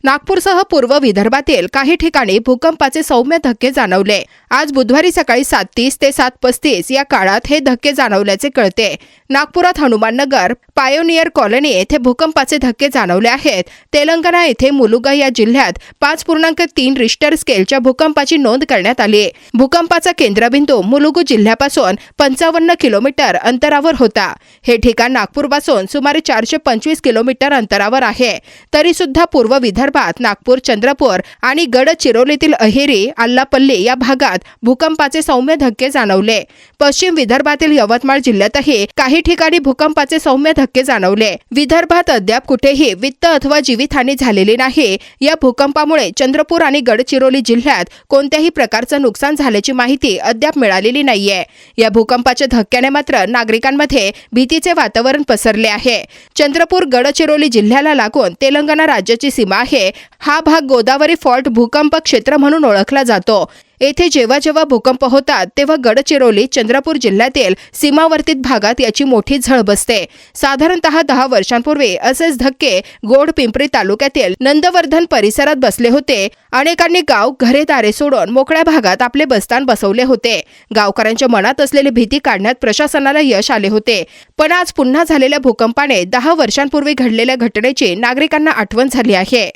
नागपूरसह पूर्व विदर्भातील काही ठिकाणी भूकंपाचे सौम्य धक्के जाणवले। आज बुधवारी सकाळी 7:30 ते 7:35 या काळात हे धक्के जाणवल्याचे कळते। नागपुरात हनुमाननगर, पायोनियर कॉलनी येथे भूकंपाचे धक्के जाणवले आहेत। तेलंगणा येथे मुलुगु या जिल्ह्यात 5.3 रिश्टर स्केलच्या भूकंपाची नोंद करण्यात आली। भूकंपाचा केंद्रबिंदू मुलुगु जिल्ह्यापासून 55 किलोमीटर अंतरावर होता। हे ठिकाण नागपूरपासून सुमारे 425 किलोमीटर अंतरावर आहे। तरी सुद्धा पूर्व विदर्भात नागपूर, चंद्रपूर आणि गडचिरोलीतील अहेरी, आल्लापल्ली या भागात भूकंपाचे सौम्य धक्के जाणवले। पश्चिम विदर्भातील यवतमाळ जिल्ह्यातही काही ठिकाणी भूकंपाचे सौम्य धक्के जाणवले। विदर्भात अद्याप कुठेही वित्त अथवा जीवितहानी झालेली नाही। या भूकंपामुळे चंद्रपूर आणि गडचिरोली जिल्ह्यात कोणत्याही प्रकारचं नुकसान झाल्याची माहिती अद्याप मिळालेली नाहीये। या भूकंपाच्या धक्क्याने मात्र नागरिकांमध्ये भीतीचे वातावरण पसरले आहे। चंद्रपूर गडचिरोली जिल्ह्याला लागून तेलंगणा राज्याची सीमा आहे। हा भाग गोदावरी फॉल्ट भूकंप क्षेत्र म्हणून ओळखला जातो। येथे जेव्हा जेव्हा भूकंप होतात तेव्हा गडचिरोली, चंद्रपूर जिल्ह्यातील सीमावर्तीत भागात याची मोठी झळ बसते। साधारणतः 10 वर्षांपूर्वी असेच धक्के गोड-पिंपरी तालुक्यातील नंदवर्धन परिसरात बसले होते। अनेकांनी गाव, घरे-दारे सोडून मोकळ्या भागात आपले बस्तान बसवले होते। गावकऱ्यांच्या मनात असलेली भीती काढण्यात प्रशासनाला यश आले होते। पण आज पुन्हा झालेल्या भूकंपाने 10 वर्षांपूर्वी घडलेल्या घटनेची नागरिकांना आठवण झाली आहे।